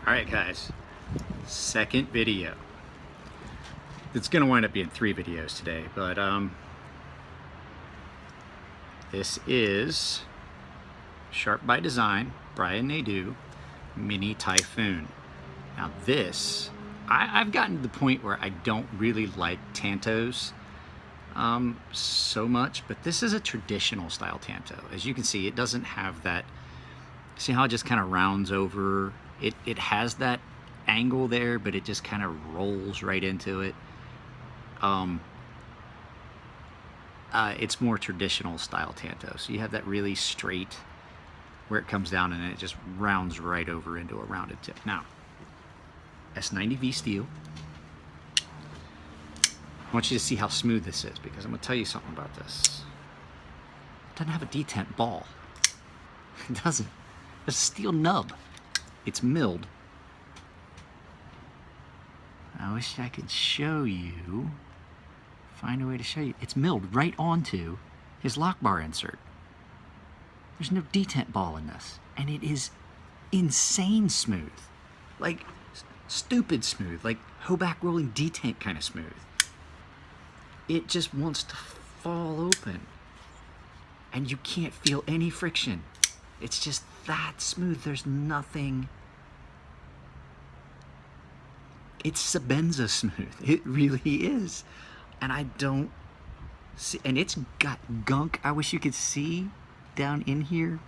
Alright guys, second video. It's gonna wind up being 3 videos today, but this is Sharp by Design, Brian Nadeau, mini-typhoon. Now this, I've gotten to the point where I don't really like Tantos so much, but this is a traditional style Tanto. As you can see, it doesn't have that, see how it just kind of rounds over? It has that angle there, but it just kind of rolls right into it. It's more traditional style Tanto. So you have that really straight where it comes down and then it just rounds right over into a rounded tip. Now, S90V steel. I want you to see how smooth this is because I'm going to tell you something about this. It doesn't have a detent ball. It doesn't. It's a steel nub. It's milled. I wish I could show you, find a way to show you. It's milled right onto his lock bar insert. There's no detent ball in this. And it is insane smooth. Like, stupid smooth. Like, hoe-back rolling detent kind of smooth. It just wants to fall open. And you can't feel any friction. It's just that smooth. There's nothing. It's Sebenza smooth. It really is. And I don't see, and it's got gunk. I wish you could see down in here.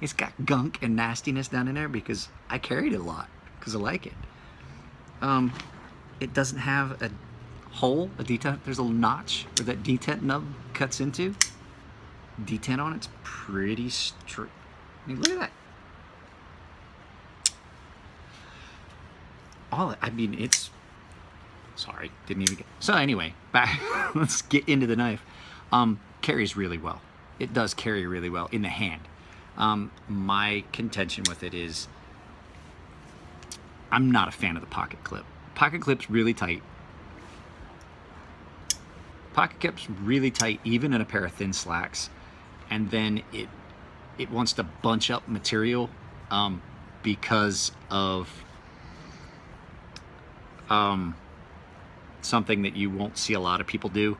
It's got gunk and nastiness down in there because I carried it a lot because I like it. It doesn't have a hole, a detent. There's a little notch where that detent nub cuts into. Detent on it's pretty straight. I mean, look at that. I mean, it's, sorry, didn't even get, so anyway, back, let's get into the knife. Carries really well. It does carry really well in the hand. My contention with it is, I'm not a fan of the pocket clip. Pocket clip's really tight. Pocket clip's really tight, even in a pair of thin slacks. And then it wants to bunch up material because of something that you won't see a lot of people do.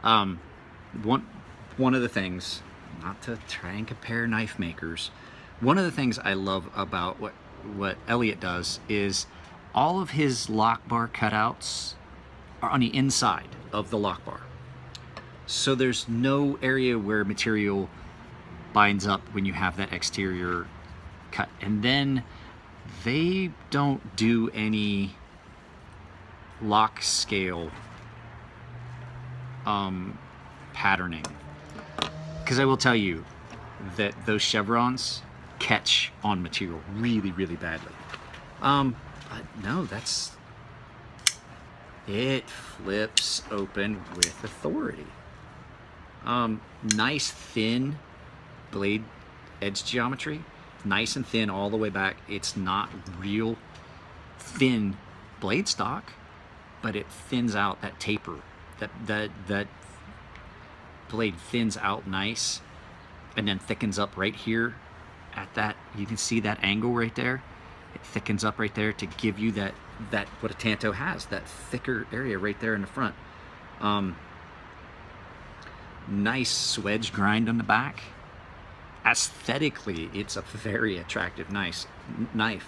One of the things, not to try and compare knife makers, one of the things I love about what Elliot does is all of his lock bar cutouts are on the inside of the lock bar. So there's no area where material binds up when you have that exterior cut. And then they don't do any lock scale patterning, because I will tell you that those chevrons catch on material really, really badly. But no, it flips open with authority. Nice thin blade edge geometry, nice and thin all the way back. It's not real thin blade stock, but it thins out that taper. That blade thins out nice and then thickens up right here at that. You can see that angle right there. It thickens up right there to give you that what a Tanto has, that thicker area right there in the front. Nice swedge grind on the back. Aesthetically, it's a very attractive, nice knife.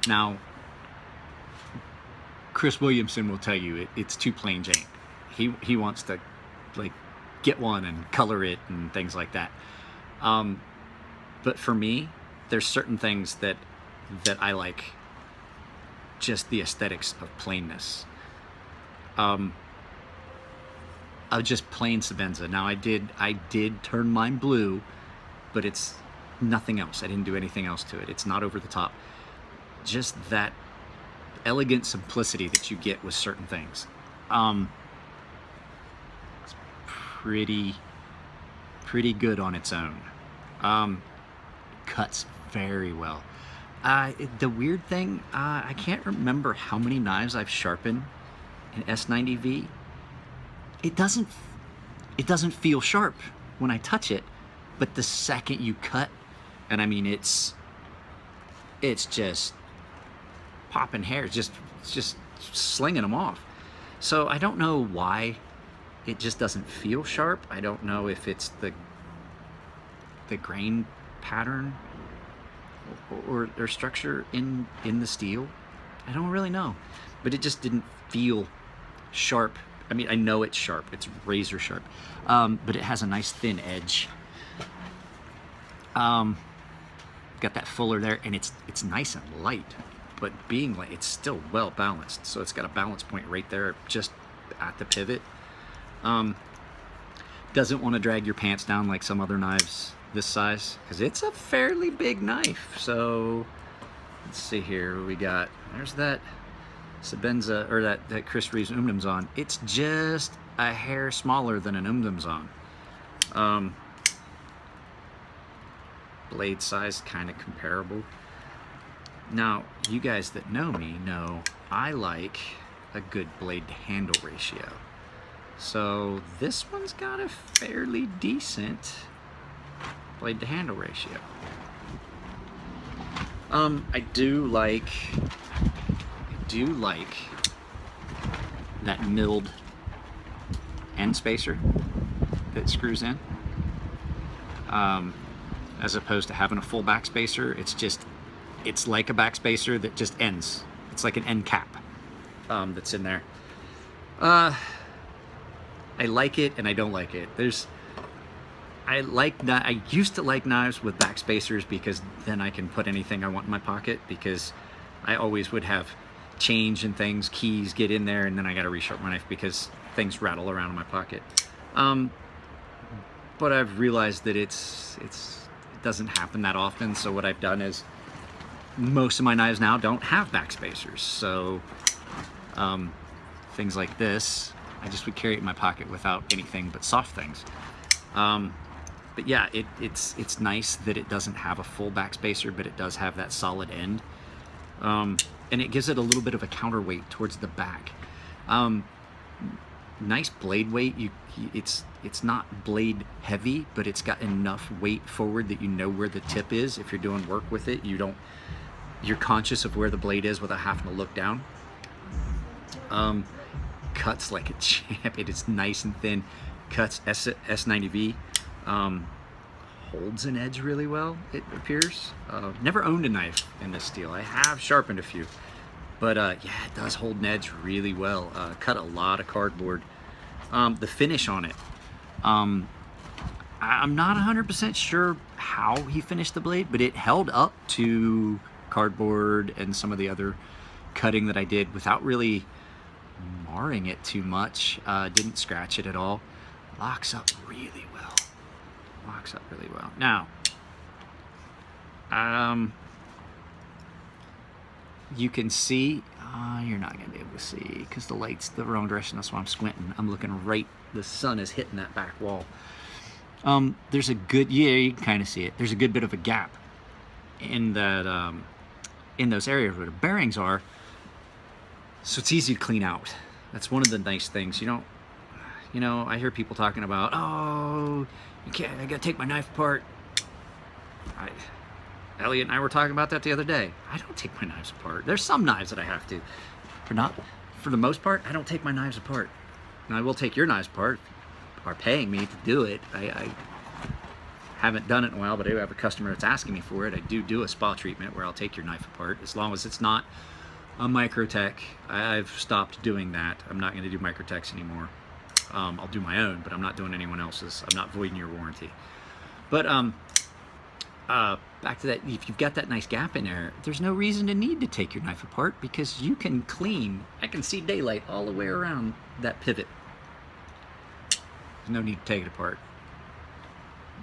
Now, Chris Williamson will tell you it's too plain Jane. He wants to like get one and color it and things like that. But for me, there's certain things that I like. Just the aesthetics of plainness. Of just plain Sebenza. Now I did turn mine blue, but it's nothing else. I didn't do anything else to it. It's not over the top. Just that elegant simplicity that you get with certain things. It's pretty good on its own. Cuts very well. The weird thing, I can't remember how many knives I've sharpened in S90V. It doesn't feel sharp when I touch it, but the second you cut, And I mean, it's just popping hairs, just slinging them off. So I don't know why it just doesn't feel sharp. I don't know if it's the grain pattern or structure in the steel. I don't really know, but it just didn't feel sharp. I mean, I know it's sharp, it's razor sharp, but it has a nice thin edge. Got that fuller there, and it's nice and light, but being light, it's still well balanced. So it's got a balance point right there, just at the pivot. Doesn't want to drag your pants down like some other knives this size, because it's a fairly big knife. So let's see here, what we got. There's that Sebenza, or that Chris Reeves Umdumzon. It's just a hair smaller than an Umdumzon. Blade size kind of comparable. Now, you guys that know me know I like a good blade to handle ratio. So this one's got a fairly decent blade to handle ratio. I do like that milled end spacer that screws in. As opposed to having a full backspacer, it's like a backspacer that just ends. It's like an end cap that's in there. I like it and I don't like it. I used to like knives with backspacers because then I can put anything I want in my pocket, because I always would have change and things, keys get in there, and then I got to resharpen my knife because things rattle around in my pocket. But I've realized that it doesn't happen that often. So what I've done is most of my knives now don't have backspacers. So things like this, I just would carry it in my pocket without anything but soft things. But yeah, it's nice that it doesn't have a full backspacer, but it does have that solid end. And it gives it a little bit of a counterweight towards the back. Nice blade weight. It's not blade heavy, but it's got enough weight forward that you know where the tip is. If you're doing work with it, you're conscious of where the blade is without having to look down. Cuts like a champ. It is nice and thin. Cuts S90V. Holds an edge really well, it appears. Never owned a knife in this steel. I have sharpened a few, but yeah, it does hold an edge really well. Cut a lot of cardboard. The finish on it, I'm not 100% sure how he finished the blade, but it held up to cardboard and some of the other cutting that I did without really marring it too much. Didn't scratch it at all. Locks up really well. Locks up really well. Now, you can see, you're not going to be able to see because the light's the wrong direction. That's why I'm squinting. I'm looking right, the sun is hitting that back wall. There's a good, yeah, you can kind of see it. There's a good bit of a gap in that, in those areas where the bearings are, so it's easy to clean out. That's one of the nice things. You know, I hear people talking about, oh, you can't, I gotta take my knife apart. Elliot and I were talking about that the other day. I don't take my knives apart. There's some knives that I have to. For the most part, I don't take my knives apart. Now, I will take your knives apart. Are paying me to do it. I haven't done it in a while, but I do have a customer that's asking me for it. I do a spa treatment where I'll take your knife apart, as long as it's not a Microtech. I've stopped doing that. I'm not going to do Microtechs anymore. I'll do my own, but I'm not doing anyone else's. I'm not voiding your warranty. But back to that, if you've got that nice gap in there, there's no reason to need to take your knife apart, because you can clean. I can see daylight all the way around that pivot. There's no need to take it apart.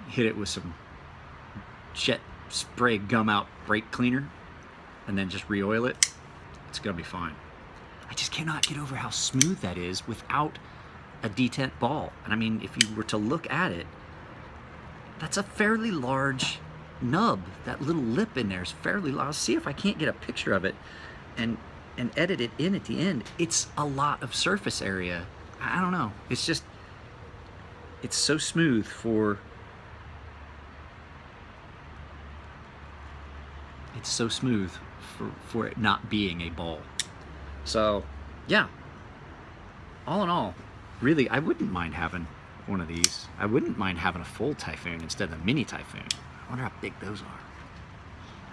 Hit it with some jet spray gum out brake cleaner and then just re-oil it. It's gonna be fine. I just cannot get over how smooth that is without a detent ball. And I mean, if you were to look at it, that's a fairly large nub. That little lip in there is fairly large. I'll see if I can't get a picture of it and edit it in at the end. It's a lot of surface area. I don't know. It's just, it's so smooth for it's so smooth for it not being a ball. So yeah, all in all, really, I wouldn't mind having one of these. I wouldn't mind having a full Typhoon instead of a mini Typhoon. I wonder how big those are.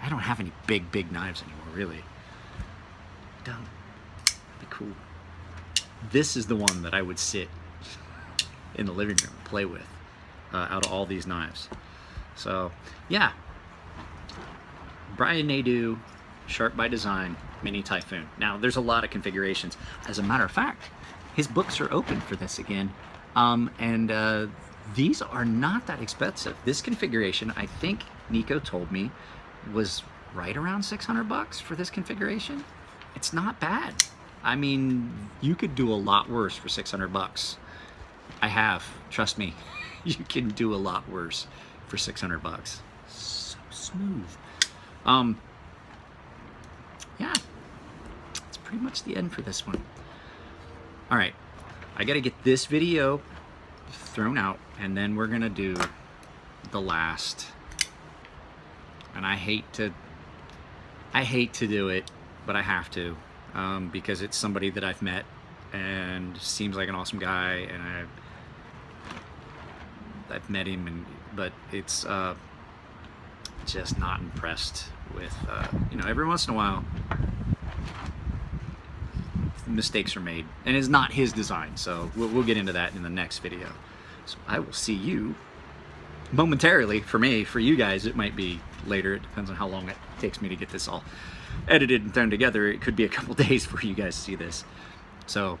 I don't have any big knives anymore, really. Don't. That'd be cool. This is the one that I would sit in the living room and play with out of all these knives. So yeah, Brian Nadeau, Sharp by Design, Mini Typhoon. Now there's a lot of configurations. As a matter of fact, his books are open for this again. These are not that expensive. This configuration, I think Nico told me, was right around 600 bucks for this configuration. It's not bad. I mean, you could do a lot worse for 600 bucks. I have, trust me. You can do a lot worse for 600 bucks. So smooth. Yeah, that's pretty much the end for this one. All right, I gotta get this video thrown out, and then we're gonna do the last. And I hate to do it, but I have to, because it's somebody that I've met and seems like an awesome guy, and I've met him, but it's just not impressed with, you know, every once in a while mistakes are made, and it's not his design, so we'll get into that in the next video. So I will see you momentarily. For me, for you guys, it might be later. It depends on how long it takes me to get this all edited and thrown together. It could be a couple days for you guys to see this. So,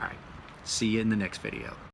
all right, see you in the next video.